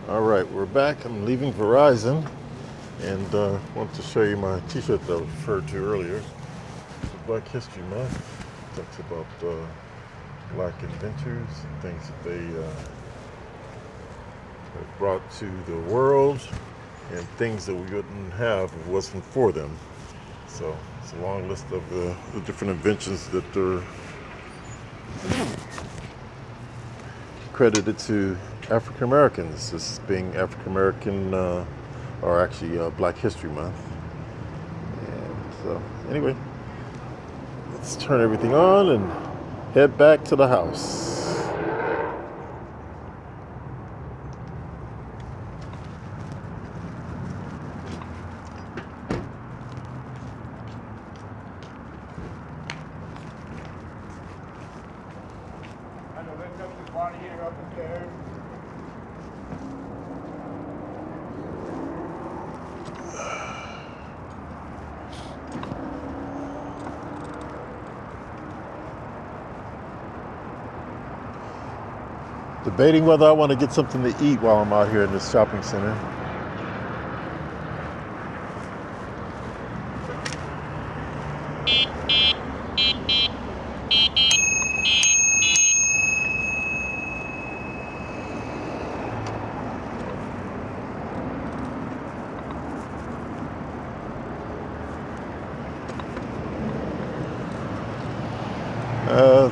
All right, we're back. I'm leaving Verizon and want to show you my t-shirt that I referred to earlier. It's Black History Month. It talks about black inventors and things that they have brought to the world and things that we wouldn't have if it wasn't for them. So it's a long list of the different inventions that are credited to African Americans, this being African American, or actually Black History Month. And so, anyway, let's turn everything on and head back to the house. I know that comes to body here up and there. Debating whether I want to get something to eat while I'm out here in this shopping center.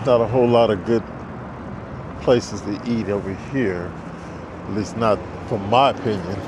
Not a whole lot of good places to eat over here, at least not from my opinion.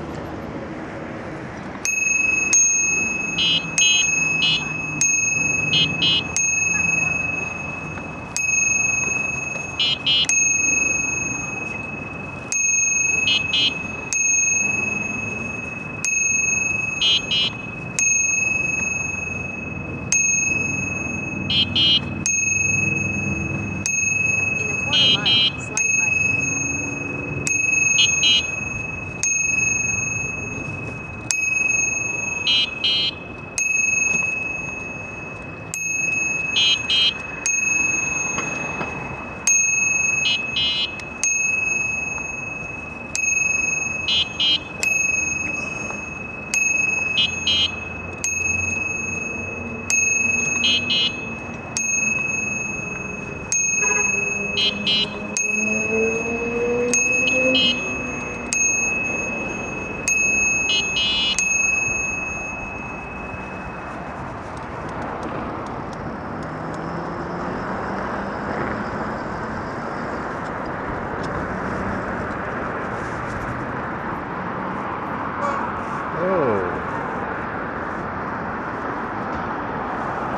In a quarter mile, slight right.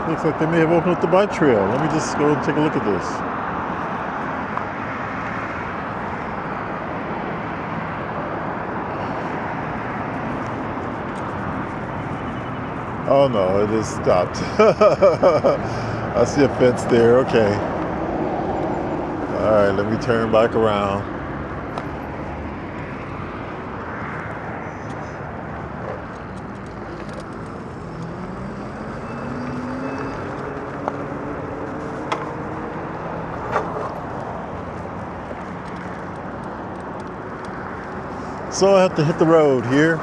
Looks like they may have opened up the bike trail. Let me just go and take a look at this. Oh no, it is stopped. I see a fence there, okay. All right, let me turn back around. So I have to hit the road here.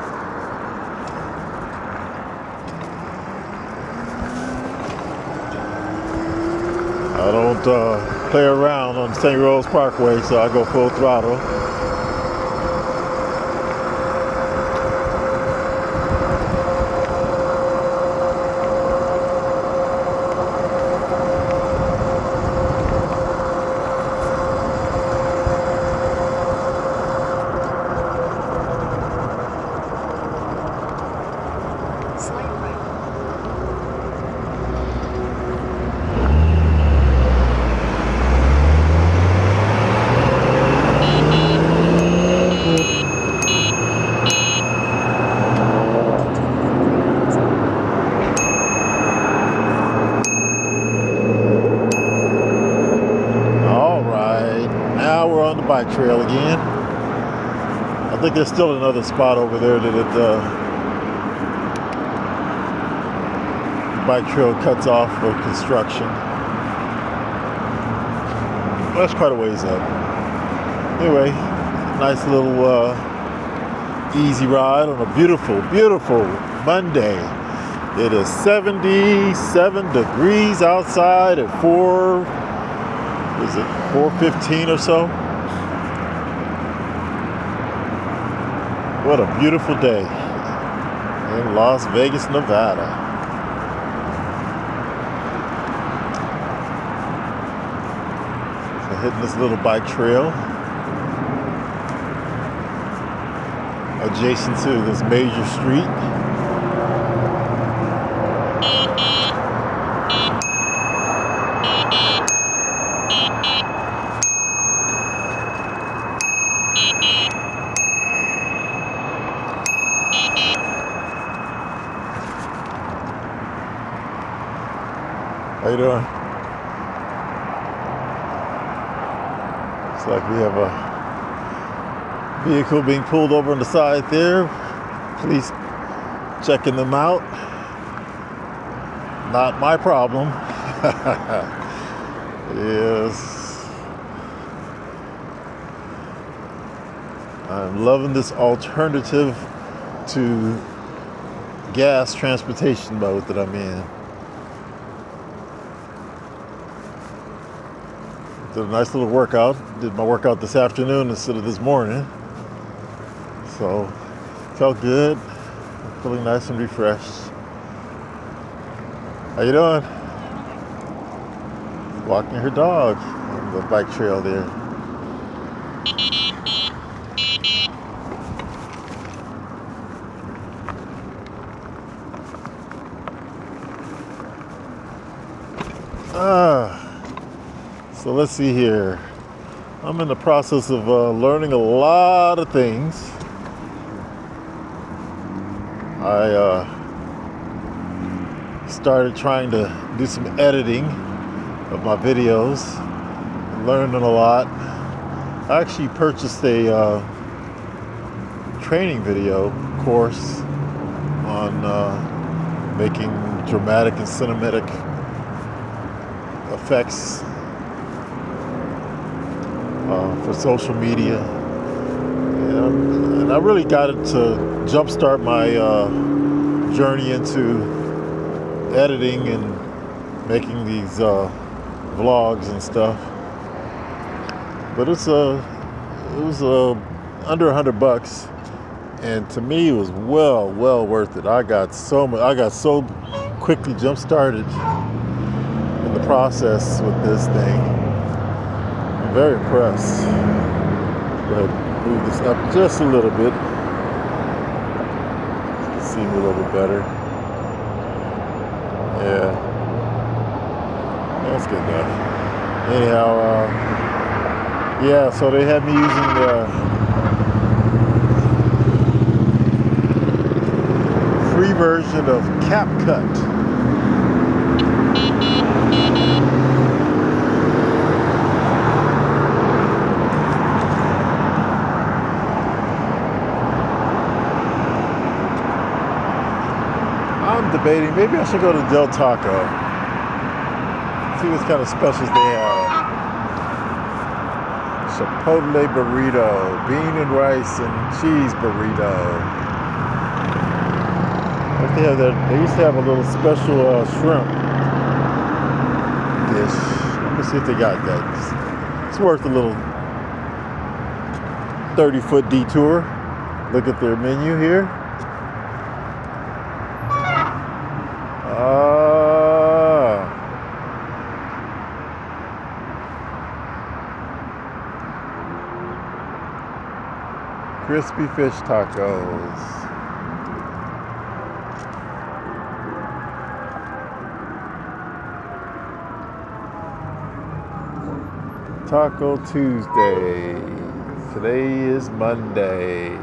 I don't play around on St. Rose Parkway, so I go full throttle. Slight right. All right, now we're on the bike trail again. I think there's still another spot over there that the bike trail cuts off for construction. Well, that's quite a ways up. Anyway, nice little easy ride on a beautiful, beautiful Monday. It is 77 degrees outside at 4:15 or so? What a beautiful day in Las Vegas, Nevada. So hitting this little bike trail adjacent to this major street. How you doing? Looks like we have a vehicle being pulled over on the side there. Police checking them out. Not my problem. Yes. I'm loving this alternative to gas transportation mode that I'm in. Did a nice little workout. Did my workout this afternoon instead of this morning. So, felt good. Feeling nice and refreshed. How you doing? Walking her dog on the bike trail there. So let's see here. I'm in the process of learning a lot of things. I started trying to do some editing of my videos, learning a lot. I actually purchased a training video course on making dramatic and cinematic effects for social media, and I really got it to jumpstart my journey into editing and making these vlogs and stuff. But it was under $100, and to me it was well worth it. I got so quickly jump started in the process with this thing. Very impressed. Go ahead and move this up just a little bit. See me a little bit better. Yeah. That's good enough. Anyhow, yeah, so they had me using the free version of CapCut. Debating, maybe I should go to Del Taco. See what kind of specials they have. Chipotle burrito, bean and rice and cheese burrito. What they have there? They used to have a little special shrimp dish. Let me see if they got that. It's worth a little 30-foot detour. Look at their menu here. Crispy fish tacos. Taco Tuesday. Today is Monday.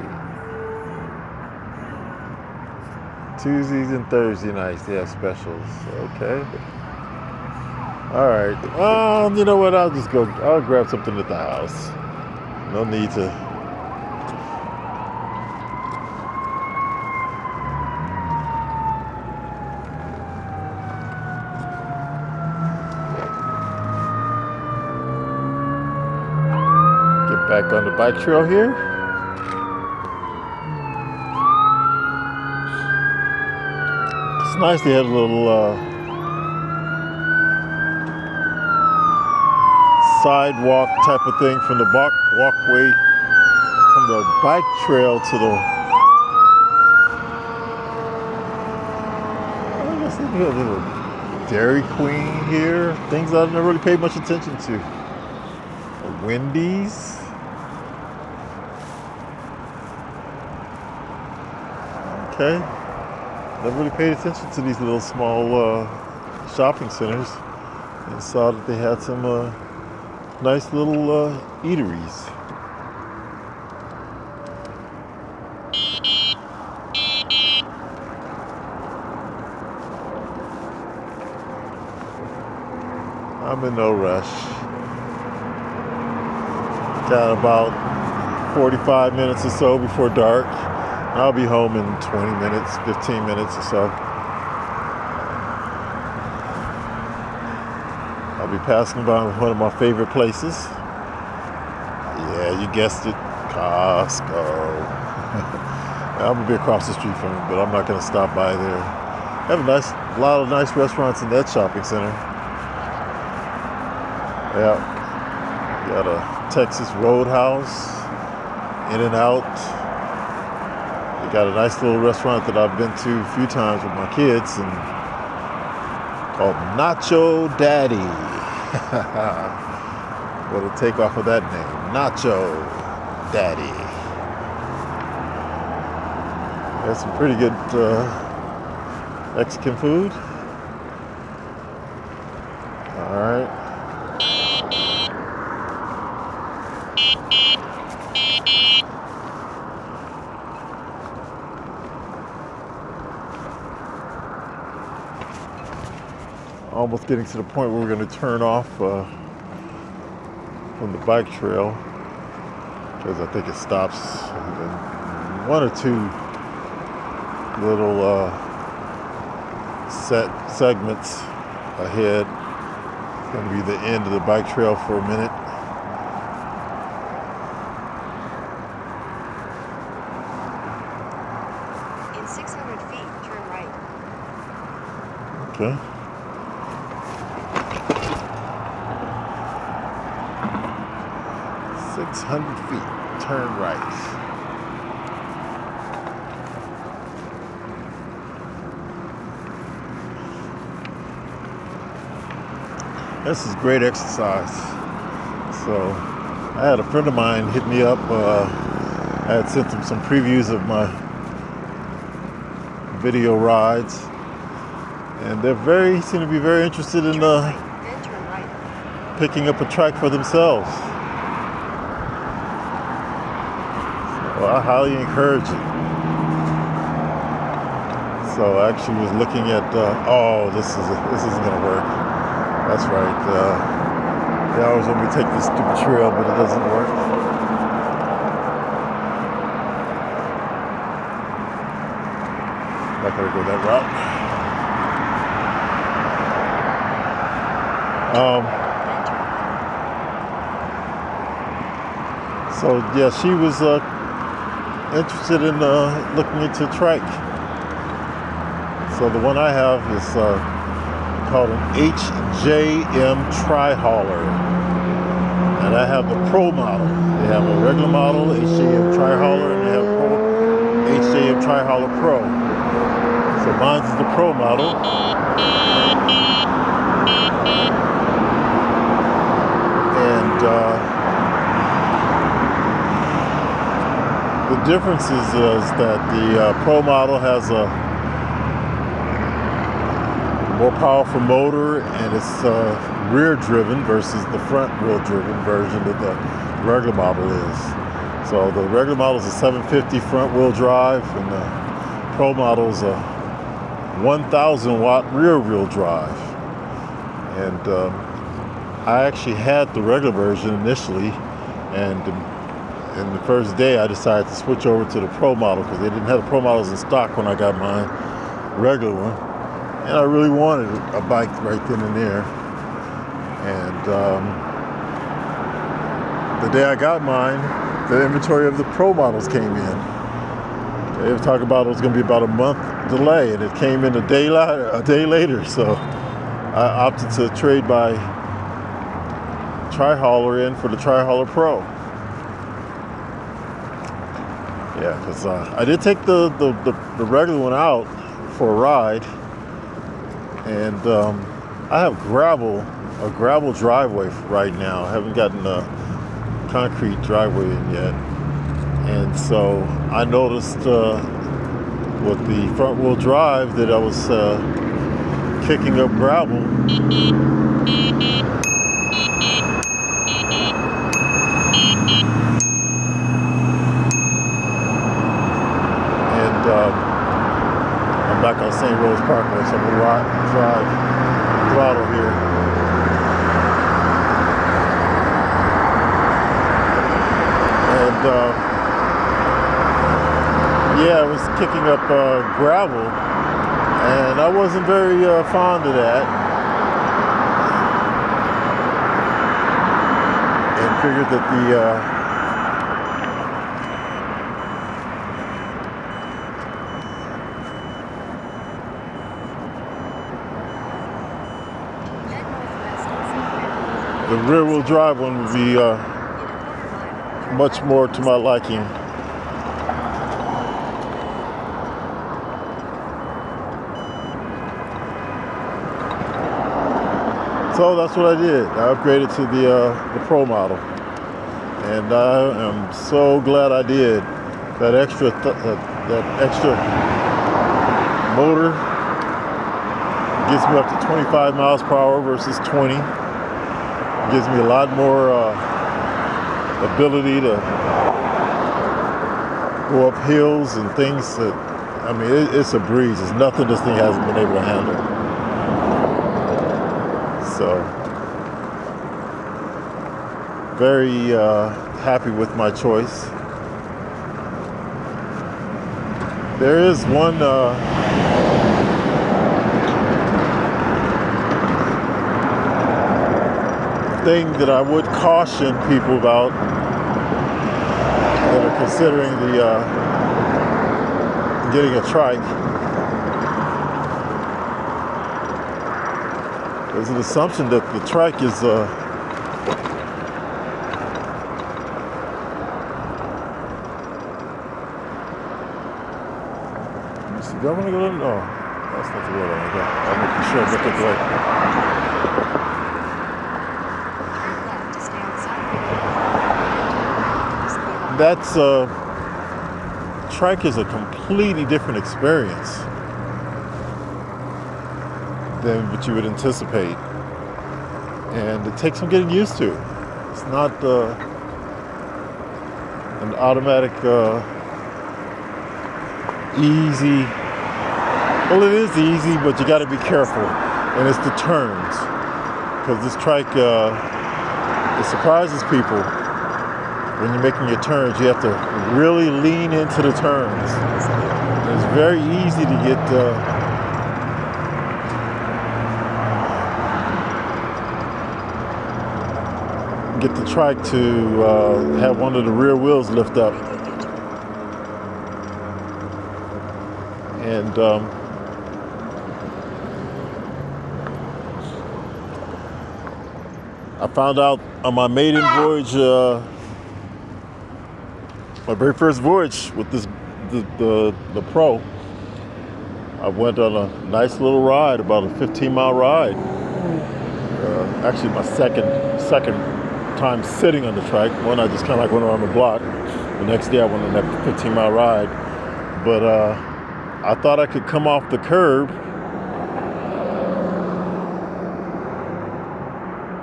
Tuesdays and Thursday nights they have specials. Okay. All right. You know what? I'll grab something at the house. No need to. Back on the bike trail here. nice. They had a little sidewalk type of thing from the walkway from the bike trail to the. I guess they do a little Dairy Queen here. Things I've never really paid much attention to. A Wendy's. Okay. Never really paid attention to these little small shopping centers, and saw that they had some nice little eateries. I'm in no rush. Got about 45 minutes or so before dark. I'll be home in 20 minutes, 15 minutes or so. I'll be passing by one of my favorite places. Yeah, you guessed it, Costco. I'm gonna be across the street from it, but I'm not gonna stop by there. They have a lot of nice restaurants in that shopping center. Yeah, got a Texas Roadhouse, In-N-Out. They got a nice little restaurant that I've been to a few times with my kids, and called Nacho Daddy. What a takeoff of that name, Nacho Daddy. Got some pretty good Mexican food. All right. Almost getting to the point where we're going to turn off from the bike trail, because I think it stops in one or two little segments ahead. It's going to be the end of the bike trail for a minute. In 600 feet, turn right. Okay. .600 feet, turn right. This is great exercise. So I had a friend of mine hit me up. I had sent him some previews of my video rides, and they seem to be very interested in picking up a trike for themselves. Well, I highly encourage it. So I actually was looking at, this isn't gonna work. That's right. They always want me to take this stupid trail, but it doesn't work. Not gonna go that route. So yeah, she was interested in looking into trike. So the one I have is called an HJM Tri-Hauler, and I have the Pro model. They have a regular model, HJM Tri-Hauler, and they have HJM Tri-Hauler Pro. So mine is the Pro model. And the difference is that the Pro model has a more powerful motor, and it's rear driven versus the front wheel driven version that the regular model is. So the regular model is a 750 front wheel drive, and the Pro model is a 1,000 watt rear wheel drive. And I actually had the regular version initially, and in the first day I decided to switch over to the Pro model because they didn't have the Pro models in stock when I got my regular one. And I really wanted a bike right then and there. And the day I got mine, the inventory of the Pro models came in. They were talking about it was going to be about a month delay, and it came in a day later. So I opted to trade my Tri-Hauler in for the Tri-Hauler Pro. Yeah, because I did take the regular one out for a ride, and I have a gravel driveway right now. I haven't gotten a concrete driveway in yet, and so I noticed with the front wheel drive that I was kicking up gravel. And I'm back on St. Rose Parkway, so I'm gonna drive throttle here. And yeah, I was kicking up gravel, and I wasn't very fond of that. And figured that the rear-wheel drive one would be much more to my liking. So that's what I did. I upgraded to the Pro model, and I am so glad I did. That extra motor gets me up to 25 miles per hour versus 20. Gives me a lot more ability to go up hills and things that, I mean, it's a breeze. It's nothing this thing hasn't been able to handle. So, very happy with my choice. There is one thing that I would caution people about that are considering getting a trike. There's an assumption that the trike is do I want to go in? No, that's not the road I want to go. I'll make sure I get the right. That's trike is a completely different experience than what you would anticipate, and it takes some getting used to. It's not an automatic easy. Well, it is easy, but you got to be careful, and it's the turns, because this trike it surprises people. When you're making your turns, you have to really lean into the turns. And it's very easy to get the trike to have one of the rear wheels lift up. And I found out on my maiden voyage, my very first voyage with the Pro, I went on a nice little ride, about a 15-mile ride. Actually, my second time sitting on the trike. One, I just kind of like went around the block. The next day, I went on that 15-mile ride. But I thought I could come off the curb.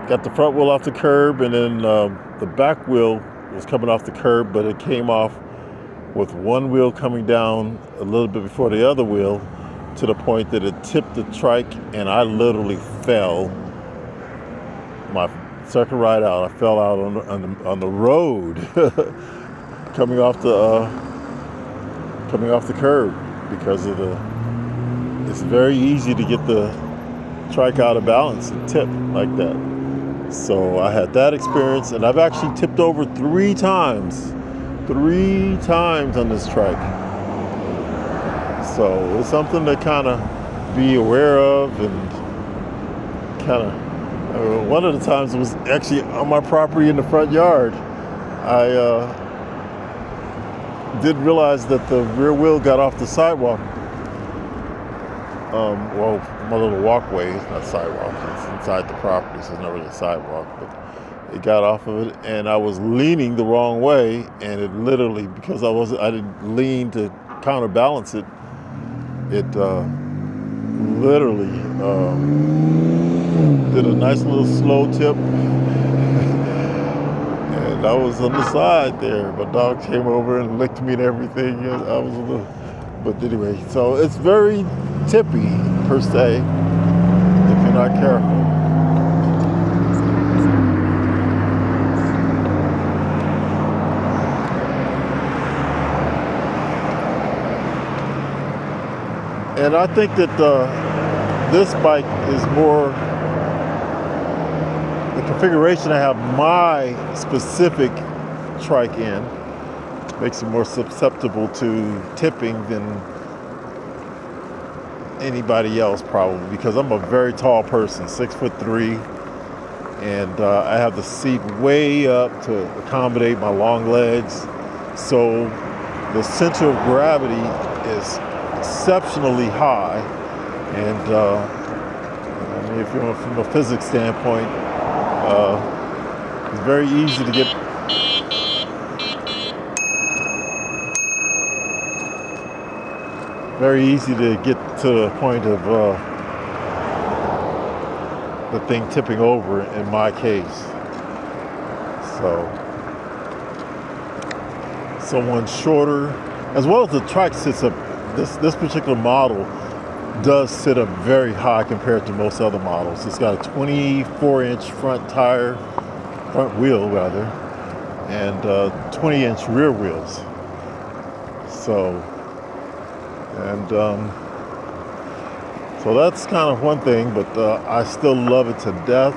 Got the front wheel off the curb, and then the back wheel was coming off the curb, but it came off with one wheel coming down a little bit before the other wheel, to the point that it tipped the trike, and I literally fell. My second ride out, I fell out on the road, coming off the curb, because of it's very easy to get the trike out of balance and tip like that. So I had that experience, and I've actually tipped over three times on this trike. So it's something to kind of be aware of, and kind of, one of the times it was actually on my property in the front yard. I didn't realize that the rear wheel got off the sidewalk. Well, my little walkway, it's not sidewalk, it's inside the property, so it's not really a sidewalk, but it got off of it, and I was leaning the wrong way, and it literally, because I didn't lean to counterbalance it, it literally did a nice little slow tip, and I was on the side there. My dog came over and licked me and everything, and I was a little, but anyway, so it's very tippy per se if you're not careful. And I think that this bike is more, the configuration I have my specific trike in makes it more susceptible to tipping than anybody else probably, because I'm a very tall person, 6'3", and I have the seat way up to accommodate my long legs. So the center of gravity is exceptionally high, and I mean, if you're from a physics standpoint, it's very easy to get to the point of the thing tipping over in my case. So someone shorter, as well as the trike sits up, this particular model does sit up very high compared to most other models. It's got a 24-inch front wheel rather, and 20-inch rear wheels. So, and so that's kind of one thing, but I still love it to death.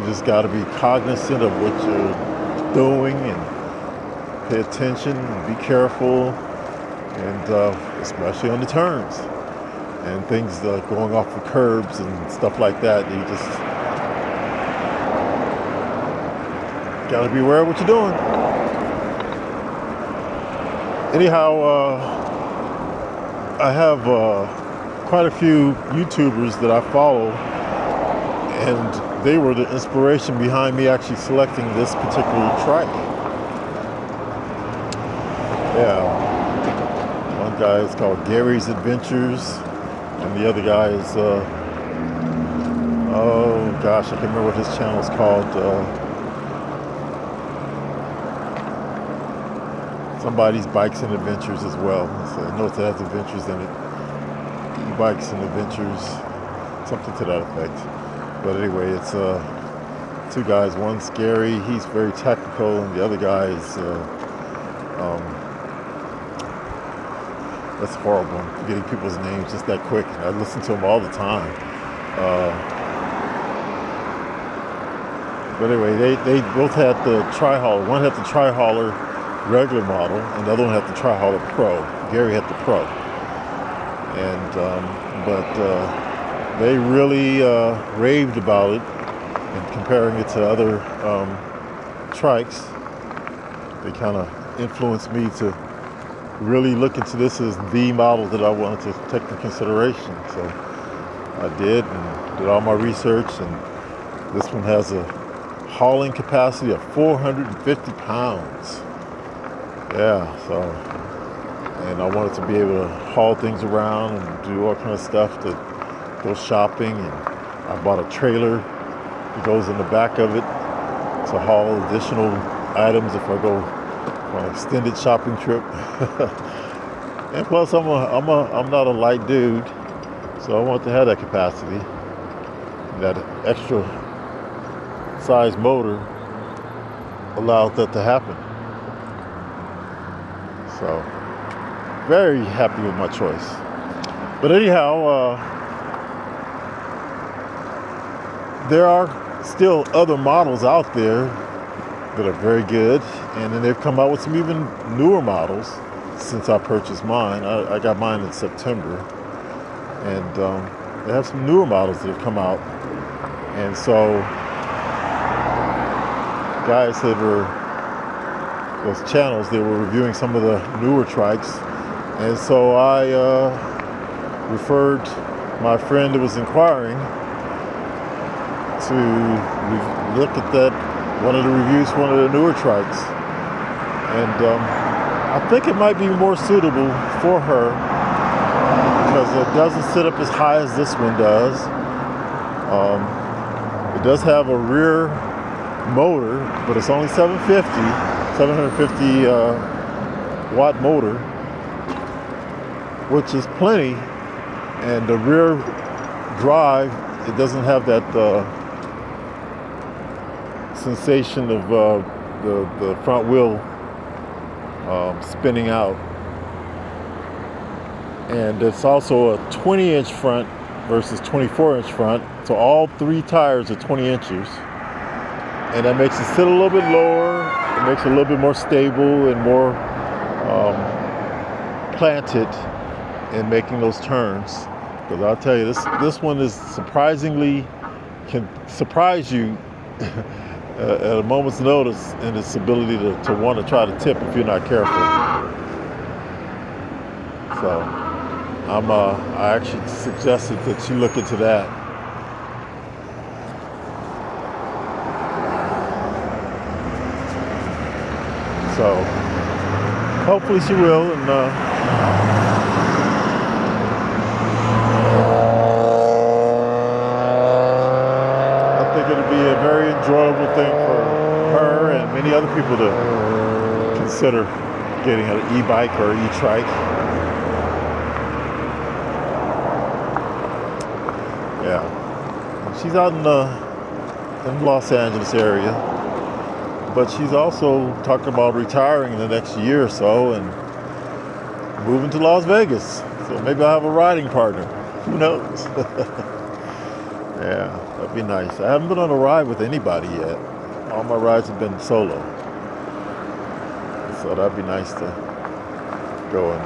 You just got to be cognizant of what you're doing and pay attention and be careful, and especially on the turns and things going off the curbs and stuff like that. You just got to be aware of what you're doing. Anyhow, I have quite a few YouTubers that I follow, and they were the inspiration behind me actually selecting this particular trike. Yeah, one guy is called Gary's Adventures, and the other guy is, oh gosh, I can't remember what his channel is called. Somebody's Bikes and Adventures as well. So I know it has adventures in it. Bikes and Adventures, something to that effect. But anyway, it's two guys. One's Gary, he's very technical, and the other guy is, that's horrible, I'm forgetting people's names just that quick. I listen to them all the time. But anyway, they both had the Tri-Hauler. One had the Tri-Hauler regular model, and the other one had the Tri-Hauler Pro. Gary had the Pro. And but they really raved about it, and comparing it to other trikes, they kind of influenced me to really look into this as the model that I wanted to take into consideration. So I did, and did all my research, and this one has a hauling capacity of 450 pounds. Yeah, so, and I wanted to be able to haul things around and do all kind of stuff, to go shopping, and I bought a trailer that goes in the back of it to haul additional items if I go on an extended shopping trip. And plus, I'm not a light dude, so I want to have that capacity. That extra size motor allowed that to happen. So, very happy with my choice. But anyhow, there are still other models out there that are very good, and then they've come out with some even newer models. since I purchased mine. I got mine in September, and they have some newer models that have come out. And so guys that were, those channels, they were reviewing some of the newer trikes, and so I referred my friend that was inquiring to look at that, one of the reviews for one of the newer trikes, and I think it might be more suitable for her because it doesn't sit up as high as this one does. It does have a rear motor, but it's only 750 watt motor, which is plenty. And the rear drive, it doesn't have that sensation of the front wheel spinning out. And it's also a 20-inch front versus 24-inch front, so all three tires are 20 inches. And that makes it sit a little bit lower. It makes it a little bit more stable and more planted in making those turns. Because I'll tell you, this one is surprisingly, can surprise you at a moment's notice in its ability to want to try to tip if you're not careful. So I actually suggested that you look into that. So hopefully she will, and I think it'll be a very enjoyable thing for her and many other people to consider getting an e-bike or e-trike. Yeah, she's out in the Los Angeles area. But she's also talking about retiring in the next year or so and moving to Las Vegas. So maybe I'll have a riding partner. Who knows? Yeah, that'd be nice. I haven't been on a ride with anybody yet. All my rides have been solo. So that'd be nice to go and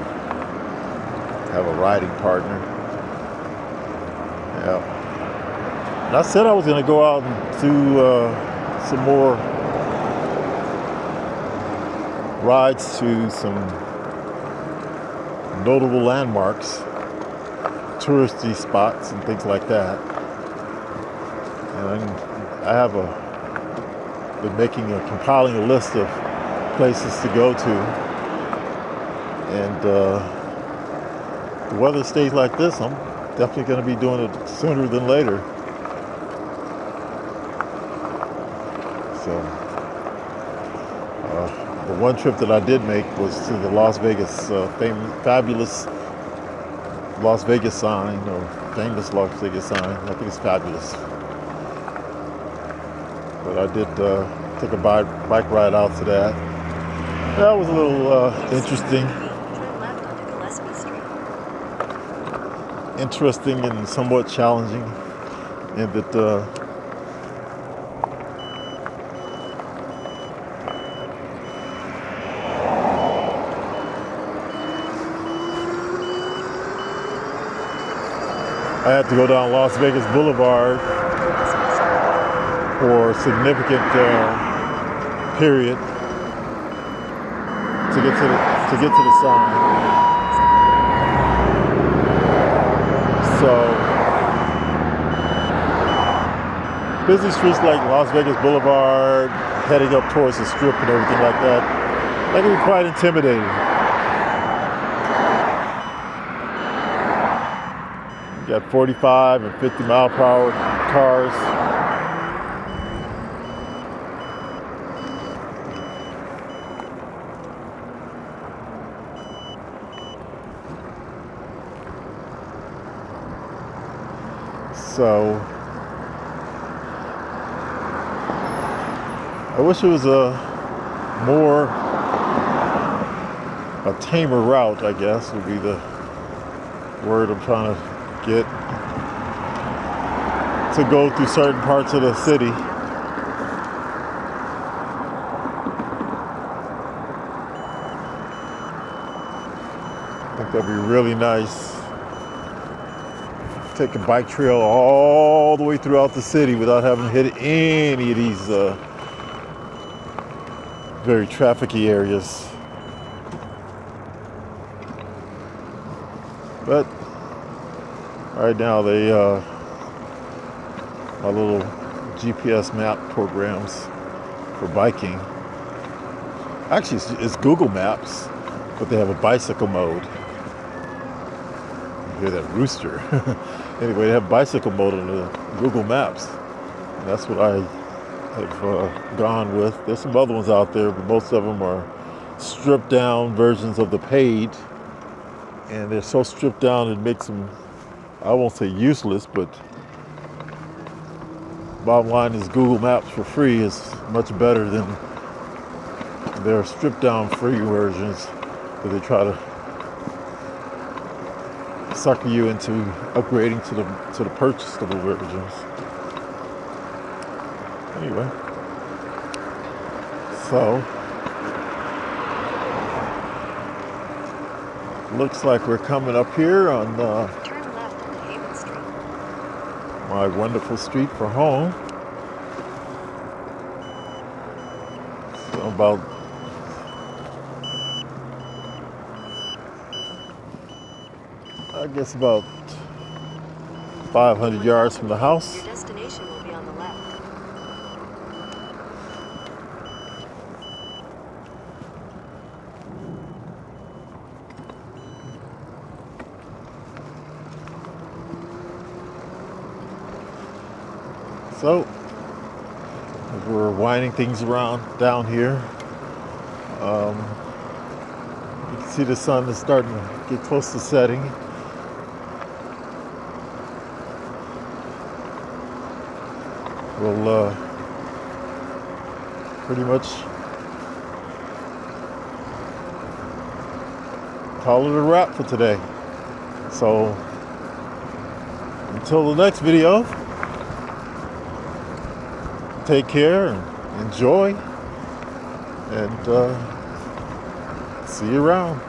have a riding partner. Yeah. And I said I was going to go out and do some more rides to some notable landmarks, touristy spots and things like that. And I have been compiling a list of places to go to. And the weather stays like this, I'm definitely going to be doing it sooner than later. So the one trip that I did make was to the Las Vegas, fabulous Las Vegas sign, or famous Las Vegas sign. I think it's fabulous. But I did take a bike ride out to that. That was a little interesting. Interesting and somewhat challenging, in that I had to go down Las Vegas Boulevard for a significant period to get to the sign. So busy streets like Las Vegas Boulevard, heading up towards the Strip and everything like that, that can be quite intimidating. You got 45 and 50 mile per hour cars. So I wish it was a tamer route, I guess would be the word I'm trying to get, to go through certain parts of the city. think that'd be really nice. Take a bike trail all the way throughout the city without having to hit any of these very trafficy areas. But right now they my little GPS map programs for biking. Actually, it's Google Maps, but they have a bicycle mode. You hear that rooster? Anyway, they have bicycle mode on the Google Maps. And that's what I have gone with. There's some other ones out there, but most of them are stripped down versions of the paid. And they're so stripped down it makes them, I won't say useless, but bottom line is Google Maps for free is much better than their stripped down free versions that they try to sucker you into upgrading to the purchasable versions. Anyway, so looks like we're coming up here on Turn left on Haven Street. my wonderful street for home. So about I guess about 500 yards from the house. Your destination will be on the left. So as we're winding things around down here, you can see the sun is starting to get close to setting. We'll pretty much call it a wrap for today. So until the next video, take care and enjoy, and see you around.